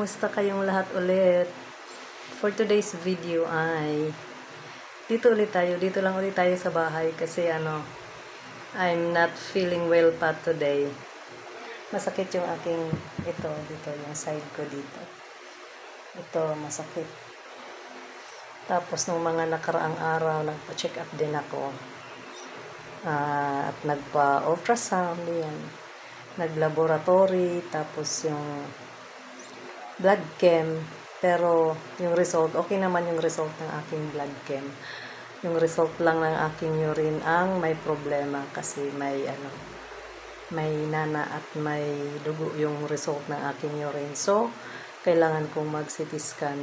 Kumusta kayong lahat ulit? For today's video ay dito lang ulit tayo sa bahay kasi I'm not feeling well pa today. Masakit yung aking dito yung side ko dito. Ito masakit. Tapos nung mga nakaraang araw nagpa-check up din ako. At nagpa-ultrasound yan. Nag-laboratory, tapos yung blood chem, pero yung result, okay naman yung result ng aking blood chem. Yung result lang ng aking urine ang may problema kasi may nana at may dugo yung result ng aking urine. So, kailangan kong mag-CT scan.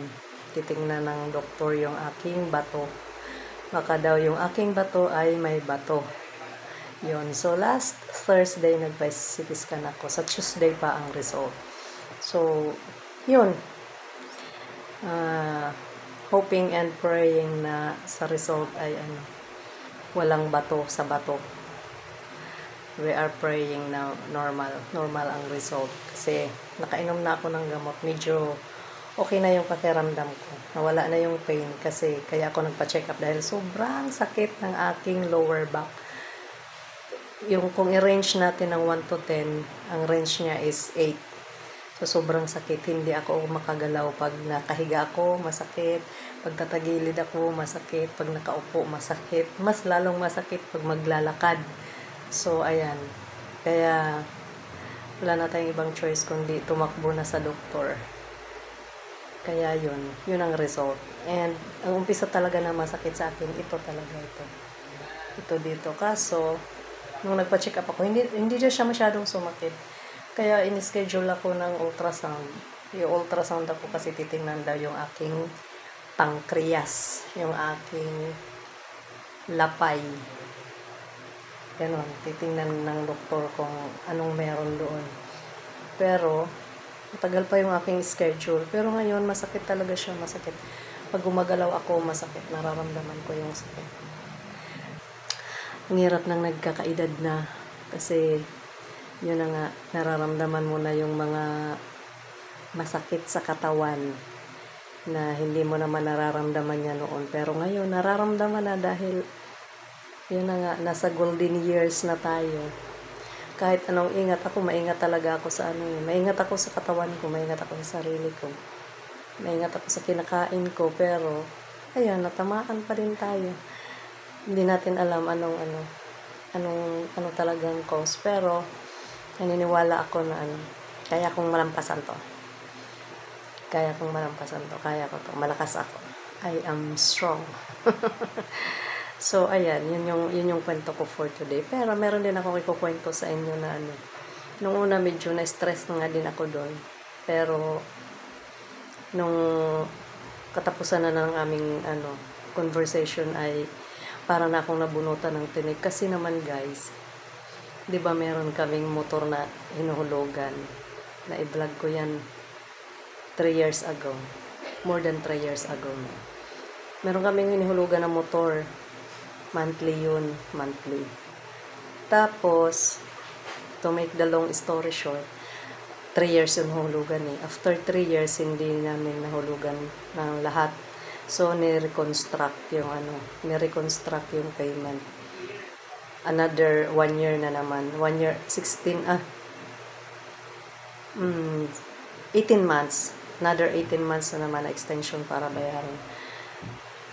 Titingnan ng doktor yung aking bato. Baka daw yung aking bato ay may bato. Yun. So, last Thursday nagpa-CT scan ako. Sa Tuesday pa ang result. So, yun. Hoping and praying na sa result ay walang bato sa bato. We are praying na normal ang result. Kasi nakainom na ako ng gamot. Medyo okay na yung pakiramdam ko. Nawala na yung pain kasi kaya ako nagpa-check up dahil sobrang sakit ng aking lower back. Yung kung i-range natin ng 1 to 10, ang range niya is 8. So, sobrang sakit. Hindi ako makagalaw. Pag nakahiga ako, masakit. Pag tatagilid ako, masakit. Pag nakaupo, masakit. Mas lalong masakit pag maglalakad. So, ayan. Kaya, wala na tayong ibang choice kundi tumakbo na sa doktor. Kaya, yun. Yun ang result. And, ang umpisa talaga na masakit sa akin, ito talaga ito. Ito dito. Kaso, nung nagpa-check up ako, hindi siya masyadong sumakit. Kaya in-schedule ako ng ultrasound. Yung ultrasound ako kasi titingnan daw yung aking pancreas, yung aking lapay. Ganon, titingnan ng doktor kung anong meron doon. Pero, matagal pa yung aking schedule. Pero ngayon, masakit talaga siya, masakit. Pag gumagalaw ako, masakit. Nararamdaman ko yung sakit. Ang hirap nang nagkakaedad na kasi yun na nga, nararamdaman mo na yung mga masakit sa katawan na hindi mo naman nararamdaman niya noon. Pero ngayon, nararamdaman na dahil yun na nga, nasa golden years na tayo. Kahit anong ingat ako, maingat talaga ako sa maingat ako sa katawan ko, maingat ako sa sarili ko. Maingat ako sa kinakain ko, pero ayun, natamaan pa din tayo. Hindi natin alam anong talagang cause, pero naniniwala ako na kaya kong malampasan to. Kaya ko to. Malakas ako. I am strong. So, ayan, yun yung kwento ko for today. Pero meron din akong ikukwento sa inyo na nung una medyo na-stress na nga din ako doon. Pero, nung katapusan na ng aming conversation ay para na akong nabunutan ng tinig. Kasi naman guys, di ba meron kaming motor na hinuhulugan. Na i-vlog ko yan 3 years ago. More than 3 years ago na. Meron kaming hinuhulugan na motor. Monthly yun. Monthly. Tapos, to make the long story short, 3 years yung hulugan eh. After 3 years, hindi namin nahulugan ng lahat. So, ni-reconstruct yung payment. Another 1 year na naman. 1 year, 18 months. Another 18 months na naman na extension para bayaran.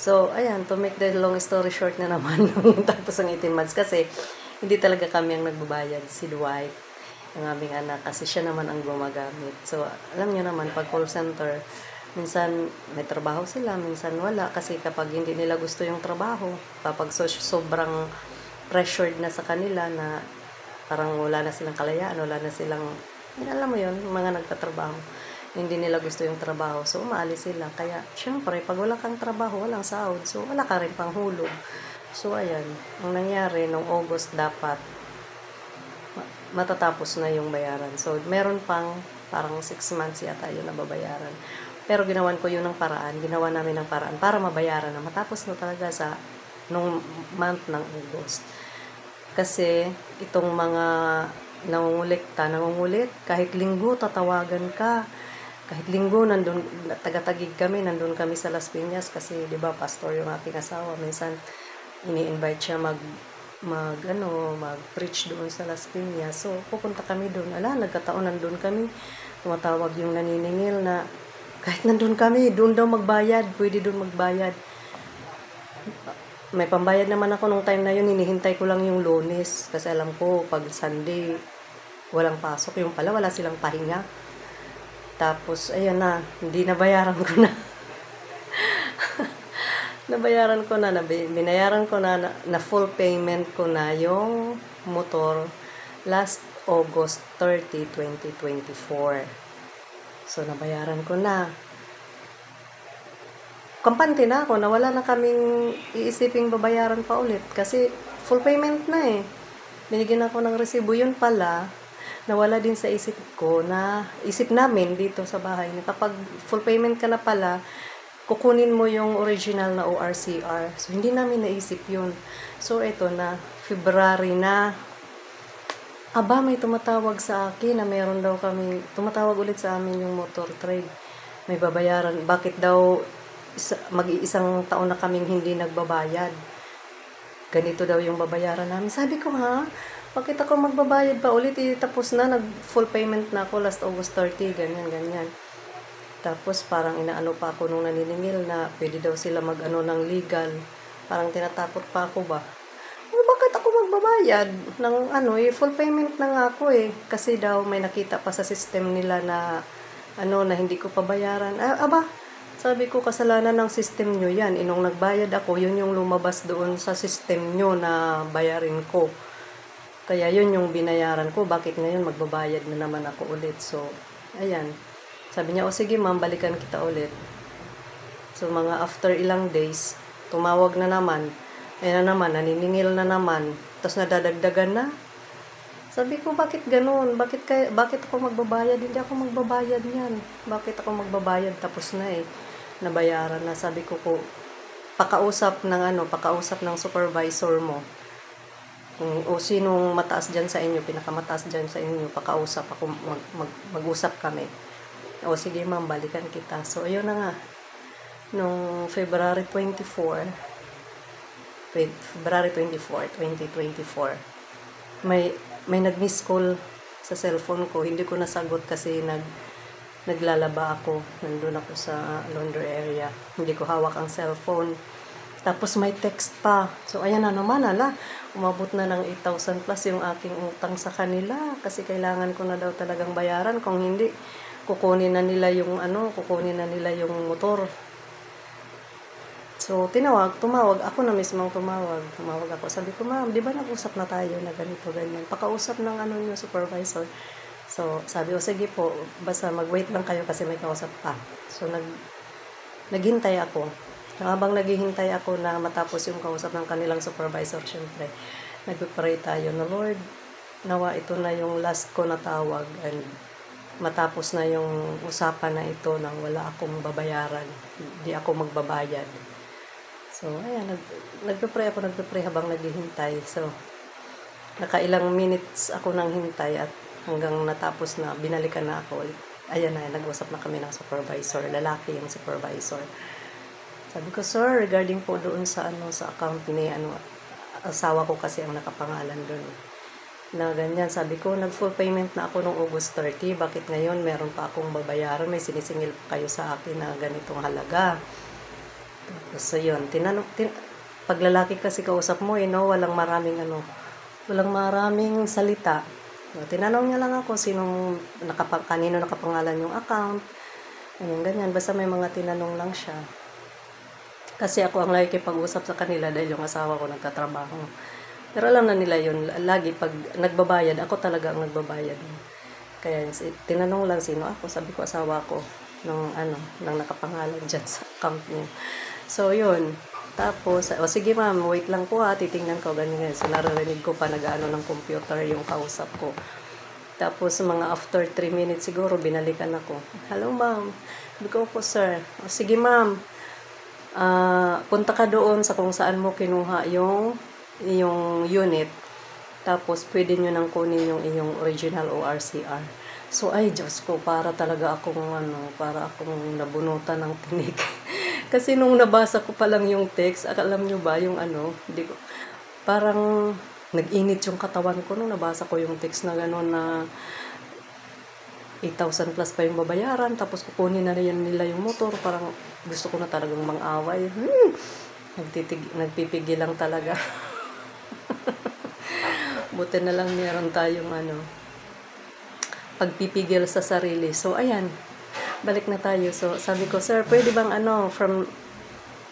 So, ayan, to make the long story short na naman, tapos ang 18 months kasi, hindi talaga kami ang nagbabayad. Si Dwight, ang aming anak, kasi siya naman ang gumagamit. So, alam niyo naman, pag call center, minsan may trabaho sila, minsan wala. Kasi kapag hindi nila gusto yung trabaho, kapag sobrang pressured na sa kanila na parang wala na silang kalayaan, wala na silang, alam mo yun, mga nagtatrabaho, hindi nila gusto yung trabaho. So, umaalis sila. Kaya, syempre, pag wala kang trabaho, walang sahod. So, wala ka rin pang hulog. So, ayan. Ang nangyari, nung August dapat matatapos na yung bayaran. So, meron pang parang 6 months yata yun na babayaran. Pero ginawan ko yun ng paraan. Ginawa namin ng paraan para mabayaran na. Matapos na talaga nung month ng August. Kasi, itong mga nangungulit, kahit linggo, tatawagan ka. kahit linggo, nandun, taga-Tagig kami, nandun kami sa Las Piñas kasi, di ba, pastor yung aking asawa. Minsan, ini-invite siya mag-preach doon sa Las Piñas. So, pupunta kami doon. Nagkataon nandun kami. Tumatawag yung naniningil na kahit nandun kami, doon daw magbayad. Pwede doon magbayad. May pambayad naman ako nung time na yun. Hinihintay ko lang yung Lunes. Kasi alam ko, pag Sunday, walang pasok. Yung pala, wala silang pahinga. Tapos, ayan na, hindi nabayaran ko na. Binayaran ko na full payment ko na yung motor last August 30, 2024. So, nabayaran ko na. Kampante na ako, na wala na kaming iisiping babayaran pa ulit. Kasi, full payment na eh. Binigyan ako ng resibo. Yun pala, nawala din sa isip ko na isip namin dito sa bahay na kapag full payment ka na pala, kukunin mo yung original na ORCR. So, hindi namin naisip yun. So, ito na, February na, may tumatawag sa akin na meron daw kami, tumatawag ulit sa amin yung motor trade. May babayaran. Bakit daw, mag-iisang taon na kaming hindi nagbabayad? Ganito daw yung babayaran namin. Sabi ko, bakit ako magbabayad pa ulit? Tapos na, nag-full payment na ako last August 30, ganyan. Tapos parang inaano pa ako nung naniningil na pwede daw sila mag-ano ng legal. Parang tinatakot pa ako ba? Bakit ako magbabayad ng full payment na nga ako eh. Kasi daw may nakita pa sa system nila na na hindi ko pa bayaran. Sabi ko, kasalanan ng system nyo yan. Inong nagbayad ako, yun yung lumabas doon sa system nyo na bayarin ko. Kaya yun yung binayaran ko. Bakit ngayon magbabayad na naman ako ulit? So, ayan. Sabi niya, sige ma'am, balikan kita ulit. So, mga after ilang days, tumawag na naman. Ayan na naman, naniningil na naman. Tapos nadadagdagan na. Sabi ko, bakit ganun? Bakit ako magbabayad? Hindi ako magbabayad niyan. Bakit ako magbabayad? Tapos na eh. Nabayaran na. Sabi ko pakausap ng supervisor mo. O sinong mataas dyan sa inyo, pinakamataas dyan sa inyo, pakausap ako, mag-usap kami. O sige ma'am, balikan kita. So ayun na nga, nung February 24, 2024, may nag-miss call sa cellphone ko. Hindi ko nasagot kasi naglalaba ako. Nandun ako sa laundry area. Hindi ko hawak ang cellphone. Tapos may text pa. So, ayan na naman, umabot na ng 8,000 plus yung aking utang sa kanila. Kasi kailangan ko na daw talagang bayaran. Kung hindi, kukunin na nila yung motor. So, tumawag. Ako na mismo tumawag. Tumawag ako. Sabi ko, ma'am, di ba nag-usap na tayo na ganito, ganyan? Pakausap ng yung supervisor. So, sabi ko, sige po, basta mag-wait lang kayo kasi may kausap pa. So, naghintay ako. Habang naghihintay ako na matapos yung kausap ng kanilang supervisor, syempre, nagpipray tayo na, Lord, nawa ito na yung last ko na tawag and matapos na yung usapan na ito nang wala akong babayaran. Hindi ako magbabayad. So, ayan, nagpipray habang naghihintay. So, nakailang minutes ako nang hintay at hanggang natapos na, binalikan na ako. Ayan na, nag-usap na kami ng supervisor. Lalaki yung supervisor. Sabi ko, sir, regarding po doon sa sa account ni asawa ko kasi ang nakapangalan doon. Na ganyan, sabi ko, nag-full payment na ako noong August 30. Bakit ngayon meron pa akong babayaran? May sinisingil pa kayo sa akin na ganitong halaga. So, yun. Pag lalaki kasi kausap mo, walang maraming salita. Tinanong niya lang ako kanino nakapangalan yung account. Ganyan. Basta may mga tinanong lang siya. Kasi ako ang lagi pag-usap sa kanila dahil yung asawa ko nagtatrabaho. Pero alam na nila yun. Lagi pag nagbabayad, ako talaga ang nagbabayad. Kaya tinanong lang sino ako. Sabi ko asawa ko nang nakapangalan dyan sa account niya. So, yun. Tapos, sige ma'am, wait lang po titingnan ko, ganyan. So, naririnig ko pa nag-ano ng computer yung kausap ko. Tapos, mga after 3 minutes siguro, binalikan ako. Hello ma'am. Sabi ko po sir. Sige ma'am, punta ka doon sa kung saan mo kinuha yung unit. Tapos, pwede nyo nang kunin yung inyong original ORCR. So, ay, Diyos ko, para talaga akong, para akong nabunutan ng tinik. Kasi nung nabasa ko pa lang yung text, alam nyo ba, yung hindi ko, parang nag-init yung katawan ko nung nabasa ko yung text na gano'n na 8,000 plus pa yung babayaran, tapos kukunin na rin nila yung motor, parang gusto ko na talagang mang-away. Nagpipigil lang talaga. Buti na lang meron tayong pagpipigil sa sarili. So, ayan, balik na tayo. So, sabi ko, sir, pwede bang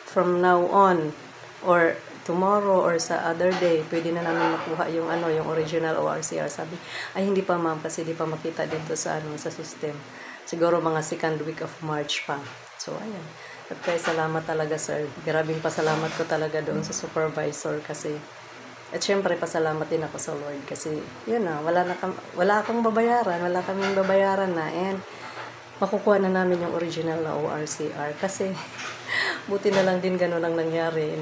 from now on, or tomorrow, or sa other day, pwede na namin makuha yung yung original ORCR. Sabi, ay hindi pa ma'am, kasi di pa makita dito sa sa system. Siguro mga second week of March pa. So, ayan. At kaya salamat talaga, sir. Grabing pasalamat ko talaga doon sa supervisor kasi at syempre, pasalamat din ako sa Lord kasi, yun na, wala akong babayaran, wala kaming babayaran na, and makukuha na namin yung original na ORCR kasi, buti na lang din ganun ang nangyari,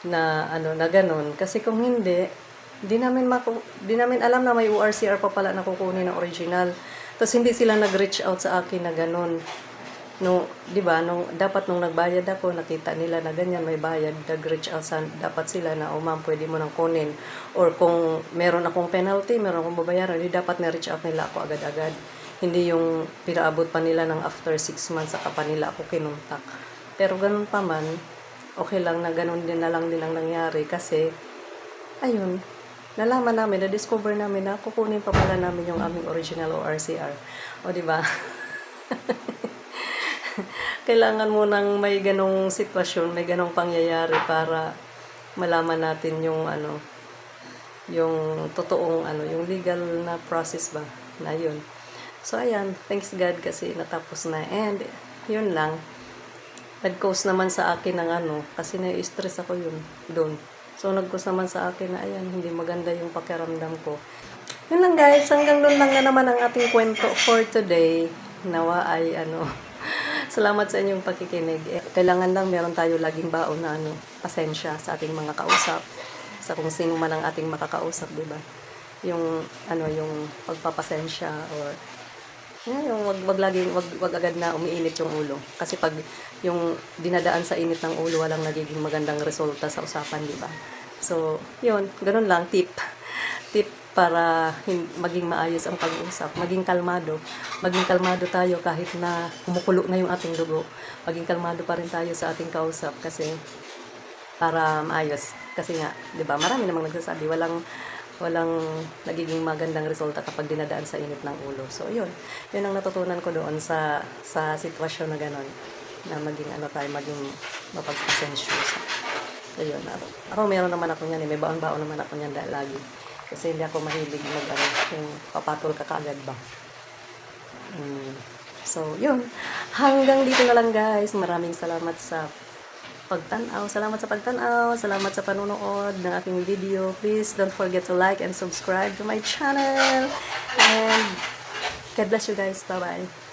na ganun. Kasi kung hindi, di namin alam na may ORCR pa pala na kukunin ng original. Tapos hindi sila nag-reach out sa akin na ganun. Di ba, dapat nung nagbayad ako, nakita nila na ganyan, may bayad, nag-reach out dapat sila na, oh ma'am, pwede mo nang kunin. Or kung meron akong penalty, meron akong babayaran, hindi dapat na-reach out nila ako agad-agad. Hindi yung pinaabot pa nila ng after 6 months, saka pa nila ako kinuntak. Pero ganun pa man, okay lang na ganun din na lang din ang nangyari kasi, ayun, nalaman namin, na-discover namin na kukunin pa pala namin yung aming original ORCR. O, di ba? Kailangan mo nang may ganong sitwasyon, may ganong pangyayari para malaman natin yung yung totoong yung legal na process ba na yun. So ayan, thanks God kasi natapos na, and yun lang. Nag-cause naman sa akin ng kasi na-stress ako doon. So nag-cause naman sa akin na ayan, hindi maganda yung pakiramdam ko. Yun lang guys, hanggang doon lang na naman ang ating kwento for today. Nawa ay salamat sa inyong pakikinig. Kailangan lang meron tayo laging baon na pasensya sa ating mga kausap, sa kung sino man ang ating makakausap, di ba? Yung yung pagpapasensya, or yung wag agad na umiinit yung ulo. Kasi pag yung dinadaan sa init ng ulo, walang nagiging magandang resulta sa usapan, di ba? So, yun, ganun lang, tip para maging maayos ang pag-uusap, maging kalmado tayo kahit na kumukulo na yung ating dugo, maging kalmado pa rin tayo sa ating kausap kasi para maayos, kasi nga, di ba, marami namang nagsasabi walang nagiging magandang resulta kapag dinadaan sa init ng ulo. So yun ang natutunan ko doon sa sitwasyon na gano'n, na maging maging mapagpasensyoso. So yun, ako meron naman ako niyan, may baon-baon naman ako niyan lagi. Kasi hindi ako mahilig yung papatol ka kaagad ba. So, yun. Hanggang dito na lang guys. Maraming salamat sa pagtanaw. Salamat sa pagtanaw. Salamat sa panunood ng aking video. Please don't forget to like and subscribe to my channel. And God bless you guys. Bye-bye.